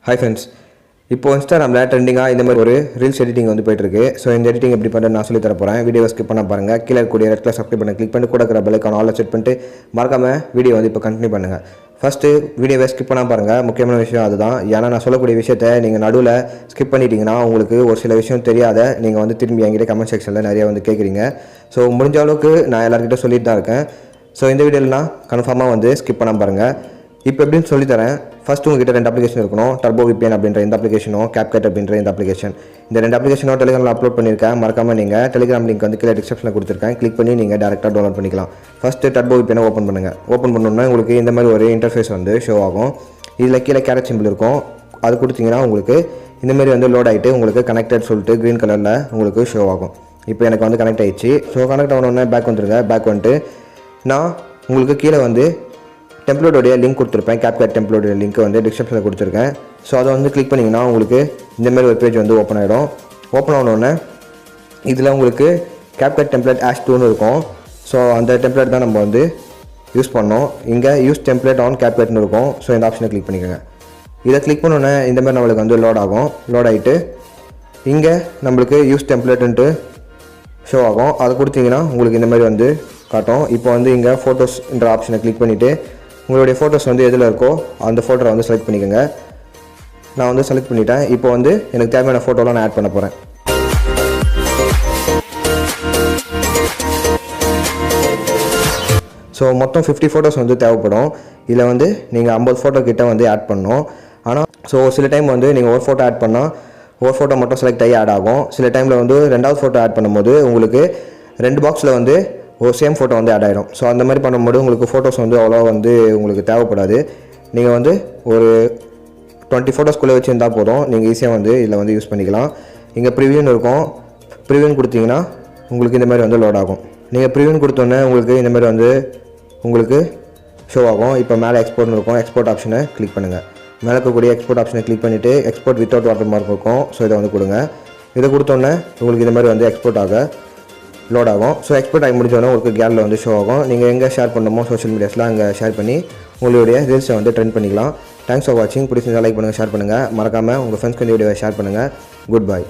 Hi friends, இப்போ இன்ஸ்டாகிராமில் ட்ரெண்டிங்காக இந்த மாதிரி ஒரு ரீல்ஸ் எடிட்டிங் வந்து போயிட்டுருக்கு. ஸோ இந்த எடிட்டிங் எப்படி பண்ணுறது நான் சொல்லி தர போகிறேன். வீடியோவை ஸ்கிப் பண்ண பாருங்கள். கீழே இருக்கக்கூடிய ரெட் கலர் சப்ஸ்கிரைப் பண்ணி கிளிக் பண்ணி கூட இருக்கிற பெல்லைக்கான ஆல்ல செட் பண்ணிட்டு மறக்காமல் வீடியோ வந்து இப்போ கண்டினியூ பண்ணுங்கள். ஃபஸ்ட்டு வீடியோவை ஸ்கிப் பண்ணால் பாருங்கள். முக்கியமான விஷயம் அதுதான். ஏன்னா நான் சொல்லக்கூடிய விஷயத்தை நீங்கள் நடுவில் ஸ்கிப் பண்ணிட்டீங்கன்னா உங்களுக்கு ஒரு சில விஷயம் தெரியாத நீங்கள் வந்து திரும்பி என்கிட்ட கமெண்ட் செக்ஷனில் நிறைய வந்து கேட்குறீங்க. ஸோ முடிஞ்ச அளவுக்கு நான் எல்லாருக்கிட்ட சொல்லிட்டு தான் இருக்கேன். ஸோ இந்த வீடியோவில் நான் கன்ஃபார்மாக வந்து ஸ்கிப் பண்ண பாருங்கள். இப்போ எப்படின்னு சொல்லித்தரேன். ஃபஸ்ட்டு உங்ககிட்ட 2 அப்ளிகேஷன் இருக்கணும். டர்போ விபிஎன் அப்படின்ற இந்த அப்ளிகேஷனும் Capcut அப்படின்ற இந்த அப்ளிகேஷன். இந்த 2 அப்ளிகேஷனும் டெலிகிராமில் அப்லோட் பண்ணியிருக்கேன். மறக்காமல் நீங்கள் டெலிகிராம் லிங்க் வந்து கீழே டிஸ்கிரிப்ஷனில் கொடுத்துருக்கேன். கிளிக் பண்ணி நீங்கள் டேரெக்டாக டவுன்லோட் பண்ணிக்கலாம். ஃபஸ்ட்டு டர்போ விபிஎனை ஓப்பன் பண்ணுங்கள். ஓப்பன் பண்ணோன்னா உங்களுக்கு இந்த மாதிரி ஒரு இன்டர்ஃபேஸ் வந்து ஷோ ஆகும். இதில் கீழே கேரட் சிம்பிள் இருக்கும். அது கொடுத்தீங்கன்னா உங்களுக்கு இந்தமாரி வந்து லோட் ஆகிட்டு உங்களுக்கு கனெக்டட் சொல்லிட்டு க்ரீன் கலரில் உங்களுக்கு ஷோ ஆகும். இப்போ எனக்கு வந்து கனெக்ட் ஆகிடுச்சு. ஸோ கனெக்ட் ஆகணுன்னே பேக் வந்துருங்க. பேக் வந்துட்டு நான் உங்களுக்கு கீழே வந்து டெம்ப்ளேட்டோடைய லிங்க் கொடுத்துருப்பேன். Capcut டெம்ப்ளேட்டோட லிங்க் வந்து டிஸ்கிரிப்ஷனில் கொடுத்துருக்கேன். ஸோ அதை வந்து கிளிக் பண்ணிங்கன்னா உங்களுக்கு இந்தமாரி ஒரு பேஜ் வந்து ஓப்பன் ஆகிடும். ஓப்பன் ஆனோடனே இதில் உங்களுக்கு Capcut டெம்ப்ளேட் #2ன்னு இருக்கும். ஸோ அந்த டெம்ப்ளேட் தான் நம்ம வந்து யூஸ் பண்ணோம். இங்கே யூஸ் டெம்ப்ளேட் ஆன் Capcutன்னு இருக்கும். ஸோ இந்த ஆப்ஷனை கிளிக் பண்ணிக்கோங்க. இதை கிளிக் பண்ணோன்னே இந்தமாதிரி நம்மளுக்கு வந்து லோட் ஆகும். லோட் ஆகிட்டு இங்கே நம்மளுக்கு யூஸ் டெம்ப்ளேட்டுன்ட்டு ஷோ ஆகும். அதை கொடுத்தீங்கன்னா உங்களுக்கு இந்தமாதிரி வந்து காட்டும். இப்போ வந்து இங்கே ஃபோட்டோஸ்ன்ற ஆப்ஷனை கிளிக் பண்ணிவிட்டு உங்களுடைய ஃபோட்டோஸ் வந்து எதில் இருக்கோ அந்த ஃபோட்டோவை வந்து செலக்ட் பண்ணிக்கோங்க. நான் வந்து செலக்ட் பண்ணிட்டேன். இப்போ வந்து எனக்கு தேவையான ஃபோட்டோலாம் நான் ஆட் பண்ண போகிறேன். ஸோ மொத்தம் 50 ஃபோட்டோஸ் வந்து தேவைப்படும். இதில் வந்து நீங்கள் 50 ஃபோட்டோ கிட்ட வந்து ஆட் பண்ணணும். ஆனால் ஸோ சில டைம் வந்து நீங்கள் ஒரு ஃபோட்டோ ஆட் பண்ணால் ஒரு ஃபோட்டோ மட்டும் செலக்ட் ஆகி ஆட் ஆகும். சில டைமில் வந்து 2வது ஃபோட்டோ ஆட் பண்ணும்போது உங்களுக்கு 2 பாக்ஸில் வந்து ஒரு சேம் ஃபோட்டோ வந்து ஆட் ஆகிடும். ஸோ அந்த மாதிரி பண்ணும்போது உங்களுக்கு ஃபோட்டோஸ் வந்து அவ்வளோ வந்து உங்களுக்கு தேவைப்படாது. நீங்கள் வந்து ஒரு 20 ஃபோட்டோஸ்குள்ளே வச்சுருந்தால் போதும். நீங்கள் ஈஸியாக வந்து இதில் வந்து யூஸ் பண்ணிக்கலாம். இங்கே ப்ரிவியூன்னு இருக்கும். ப்ரிவியூன்னு கொடுத்தீங்கன்னா உங்களுக்கு இந்த மாதிரி வந்து லோட் ஆகும். நீங்கள் ப்ரிவியூன்னு கொடுத்தோன்னே உங்களுக்கு இந்த மாதிரி வந்து உங்களுக்கு ஷோ ஆகும். இப்போ மேலே எக்ஸ்போர்ட்னு இருக்கும். எக்ஸ்போர்ட் ஆப்ஷனை கிளிக் பண்ணுங்கள். மேலே இருக்கக்கூடிய எக்ஸ்போர்ட் ஆப்ஷனை கிளிக் பண்ணிவிட்டு எக்ஸ்போர்ட் வித்தவுட் வாட்டர் மார்க் இருக்கும். ஸோ இதை வந்து கொடுங்க. இதை கொடுத்தோன்னே உங்களுக்கு இந்த மாதிரி வந்து எக்ஸ்போர்ட் ஆக லோட் ஆகும். ஸோ எக்ஸ்போர்ட் ஆகி முடிஞ்சோன்னா உங்களுக்கு கேரில் வந்து ஷோ ஆகும். நீங்கள் எங்கே ஷேர் பண்ணணுமோ சோஷியல் மீடியாஸில் அங்கே ஷேர் பண்ணி உங்களுடைய ரீல்ஸை வந்து ட்ரெண்ட் பண்ணிக்கலாம். தேங்க்ஸ் ஃபார் வாட்சிங். பிடிச்சிருந்தா லைக் பண்ணுங்கள், ஷேர் பண்ணுங்கள். மறக்காமல் உங்கள் ஃப்ரெண்ட்ஸ்க்கு இந்த வீடியோவை ஷேர் பண்ணுங்கள். Good bye.